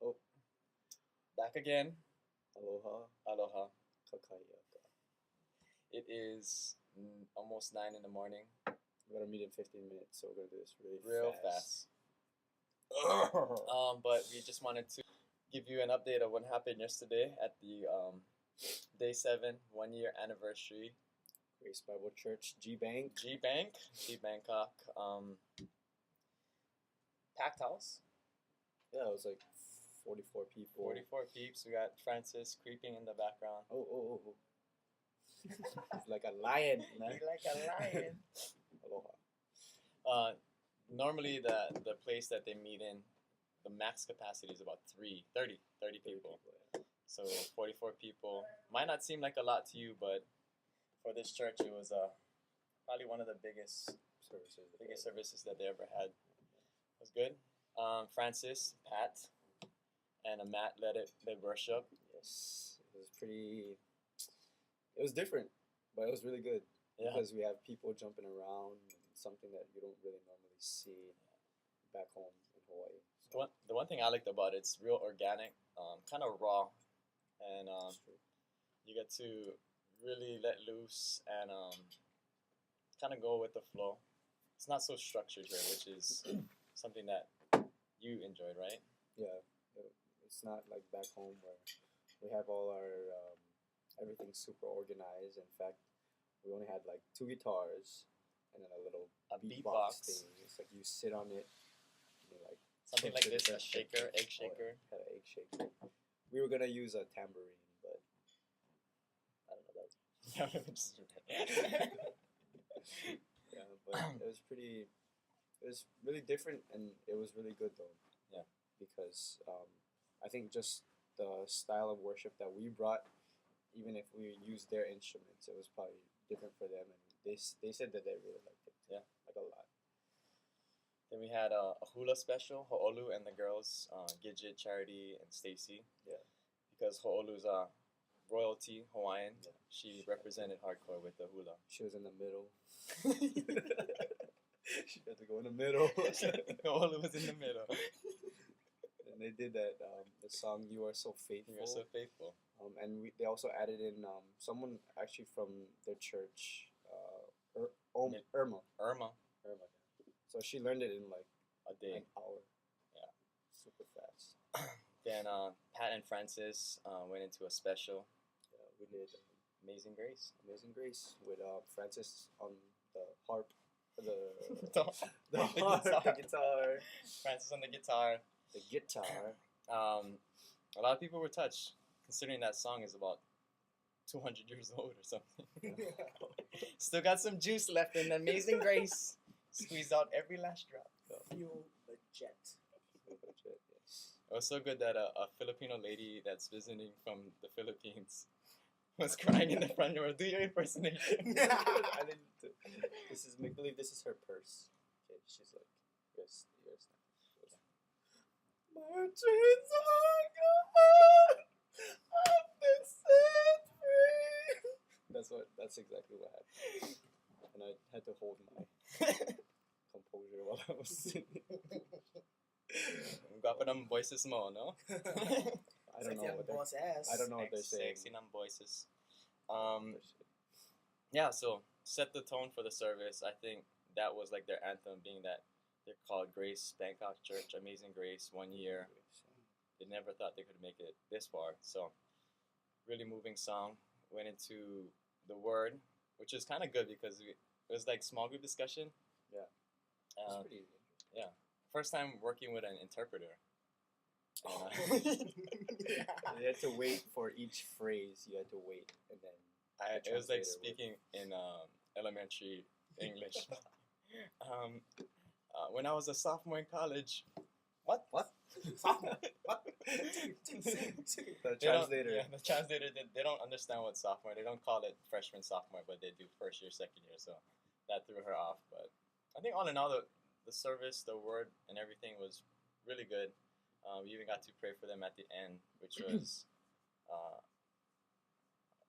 Oh, Back again. aloha, Aloha. kakayaka. It is almost 9 in the morning. We got a meet in 15 minutes, so we're gonna do this Real fast. But we just wanted to give you an update of what happened yesterday at the Day 7 1 year anniversary. Grace Bangkok Church, G Bangkok. Packed house. Yeah, it was like 44 people. 44 peeps. We got Francis creeping in the background. Oh. He's like a lion. He's like a lion. Aloha. Normally the place that they meet in, the max capacity is about 30 people. Yeah. So 44 people might not seem like a lot to you, but for this church, it was probably one of the biggest services that they ever had. It was good. Francis, Pat, and Matt led worship. Yes, it was different, but it was really good. Yeah. Because we have people jumping around, something that you don't really normally see back home in Hawaii. So. The one thing I liked about it's real organic, kind of raw, and you get to really let loose and kind of go with the flow. It's not so structured here, which is something that you enjoyed, right? Yeah, it's not like back home where we have all our everything super organized. In fact, we only had like 2 guitars and then a beatbox thing. It's like you sit on it, and you like something like this, a shaker, egg shaker. Had an egg shaker. We were gonna use a tambourine, but I don't know that. Yeah, but it was really different, and it was really good though. Yeah, because I think just the style of worship that we brought, even if we used their instruments, it was probably different for them, and they said that they really liked it. Yeah, like a lot. Then we had a hula special, Ho'olu and the girls, Gidget, Charity, and Stacy. Yeah, because Ho'olu's royalty Hawaiian. Yeah. She represented hardcore with the hula. She was in the middle. She had to go in the middle. Ho'olu was in the middle. And they did that the song "You Are So Faithful." You Are So Faithful. And they also added in someone actually from their church, Irma. So she learned it in like a day, an hour. Yeah, super fast. Then Pat and Francis went into a special. Yeah, we did Amazing Grace. Amazing Grace with Francis on the harp, the guitar. Francis on the guitar. The guitar. A lot of people were touched, considering that song is about 200 years old or something. Still got some juice left in Amazing Grace. Squeezed out every last drop. Fuel the jet. Yes. It was so good that a Filipino lady that's visiting from the Philippines was crying in the front row. Do your impersonation. I didn't. This is make believe. This is her purse. Okay, she's like, yes. My chains are gone. I've been set free. That's exactly what happened. And I had to hold my composure while I was singing. Guwapo ng voices mo, no? I don't know what they're saying. Sexy ng voices. Yeah, so set the tone for the service. I think that was like their anthem, being that they're called Grace Bangkok Church, Amazing Grace, 1 year. They never thought they could make it this far. So, really moving song. Went into the word, which is kind of good because it was like small group discussion. Yeah. It's pretty good. Yeah. First time working with an interpreter. You had to wait for each phrase. You had to wait, and then it was like speaking in elementary English. When I was a sophomore in college. What? Sophomore? What? The translator. The translator, they don't understand what sophomore. They don't call it freshman, sophomore, but they do first year, second year. So that threw her off. But I think all in all, the service, the word, and everything was really good. We even got to pray for them at the end, which was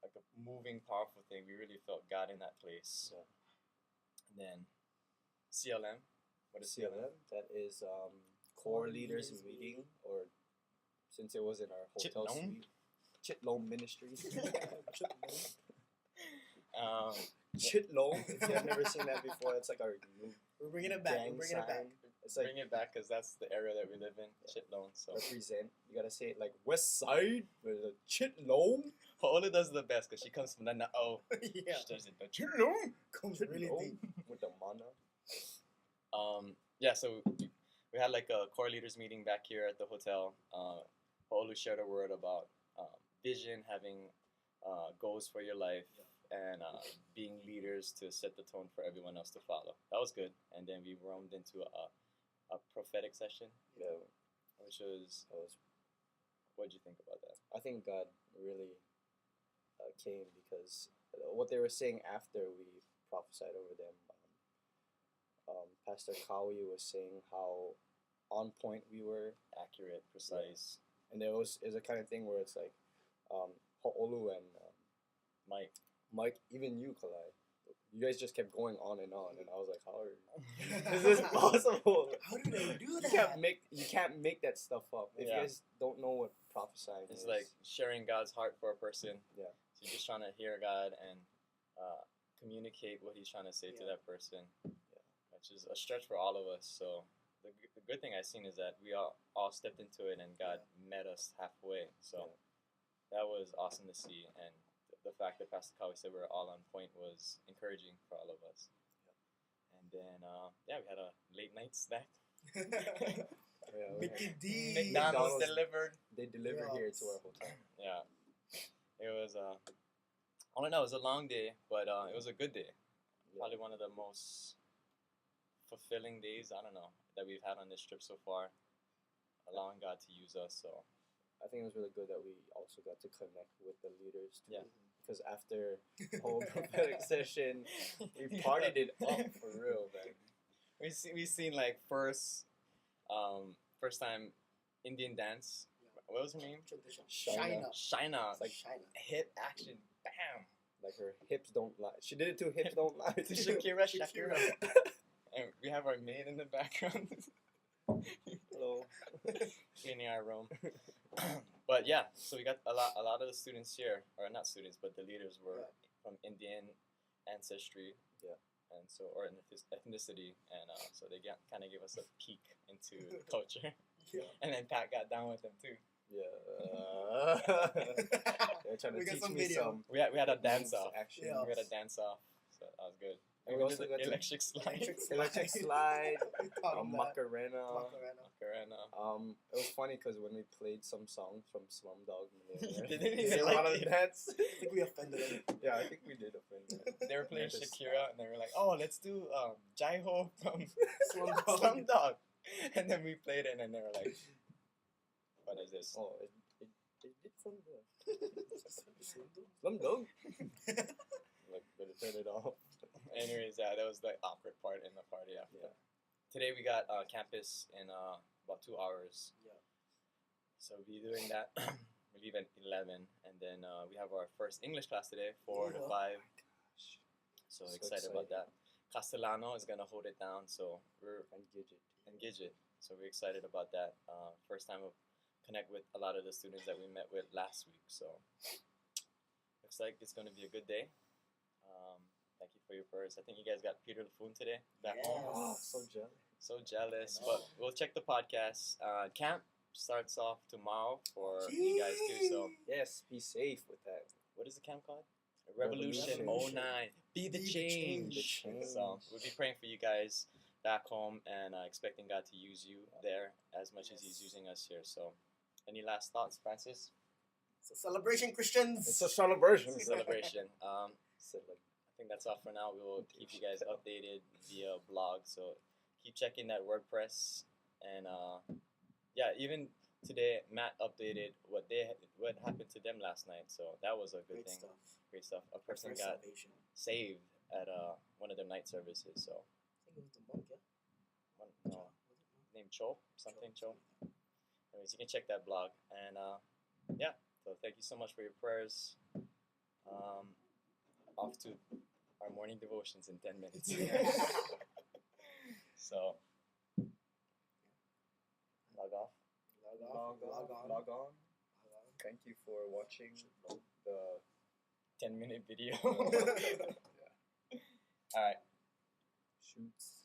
like a moving, powerful thing. We really felt God in that place. Yeah. And then CLM. What is CLM? That is core leaders meeting, or since it was in our hotel suite. Chitlome Ministries. Chitlome. If you have never seen that before, it's like our new We're bringing it back. We're bringing it back. It's like bring it back because that's the area that we live in. Yeah. Chitlone. So represent. You gotta say it like West Side with a Chitlome. Paola does the best because she comes from the oh. Yeah. She does it the Chitlone. Comes really deep. With the mana. Yeah, so we had like a core leaders meeting back here at the hotel. Paola shared a word about vision, having goals for your life, and being leaders to set the tone for everyone else to follow. That was good. And then we roamed into a prophetic session, which was, what did you think about that? I think God really came because what they were saying after we prophesied over them, Pastor Kalae was saying how on point we were, Accurate, precise. and there was a kind of thing where it's like Ho'olu and Mike, even you, Kalae, you guys just kept going on, and I was like, how is this possible? How do they do that? You can't make that stuff up. If you guys don't know what prophesying It's is, like sharing God's heart for a person. Yeah. So you're just trying to hear God and communicate what He's trying to say to that person. Which is a stretch for all of us. So the good thing I've seen is that we all stepped into it and God met us halfway. So that was awesome to see. And the fact that Pastor Kalae said we were all on point was encouraging for all of us. And then, we had a late night snack. Mickey D. McDonald's delivered. They delivered here to our hotel. Yeah. It was, I don't know, it was a long day, but it was a good day. Probably one of the most fulfilling days, I don't know, that we've had on this trip so far, allowing God to use us. So I think it was really good that we also got to connect with the leaders too. Yeah. Because after the whole prophetic session, we partied it up for real, man. we seen like first time Indian dance. What was her name? Shina. It's like Shina. hip action, bam. Like her hips don't lie. She did it too. Hips don't lie. To Shakira. And we have our maid in the background. Hello. Cleaning our room. But yeah, so we got a lot of the students here, or not students, but the leaders were from Indian ancestry. Yeah. And so, or ethnicity, and so they kind of gave us a peek into the culture. Yeah. And then Pat got down with them too. Yeah. They're trying to teach some me video. some. We had a dance off. Action. Yeah. We had a dance off, so that was good. And And we we also did got the to- electric slide. Electric slide. Talking about Macarena. Macarena. It was funny because when we played some songs from Slumdog Millionaire, They didn't they even want like to it. dance. I think we offended them. Yeah, I think we did offend them. They were playing Just- Shakira, and they were like, "Oh, let's do Jai-Ho from Slumdog. Slumdog," and then we played it, and then they were like, "What is this?" Oh, it did Slumdog. Slumdog. Like, better turn it off. Anyways, that was the awkward part in the party after. Yeah. Today we got campus in about 2 hours. Yeah. So we'll be doing that. We leave at 11, and then we have our first English class today, 4 to 5. So So excited about that. Castellano is gonna hold it down, so we're And Gidget. engaged. So we're excited about that. First time we'll connect with a lot of the students that we met with last week. So looks like it's gonna be a good day. Thank you for your prayers. I think you guys got Peter Laffoon today back home. Oh, so jealous. So jealous, I know. but we'll check the podcast. Camp starts off tomorrow for you guys too. So Yes, be safe with that. what is the camp called? Revolution Revolution. 09. Be the Be the change. change. So we'll be praying for you guys back home and expecting God to use you there as much as He's using us here. So any last thoughts, Francis? It's a celebration, Christians. It's a celebration. Celebration. So, like, I think that's all for now. We will keep you guys updated via blog. So keep checking that WordPress. And even today, Matt updated what happened to them last night. So that was a good Great thing. stuff. Great stuff. A person First got salvation. saved at one of their night services. So I think it was the monk, yeah? named Cho, something Cho. Anyways, you can check that blog. And so thank you so much for your prayers. Off to our morning devotions in 10 minutes. So, log off. Log on. Thank you for watching the 10-minute video. yeah. All right. Shoots.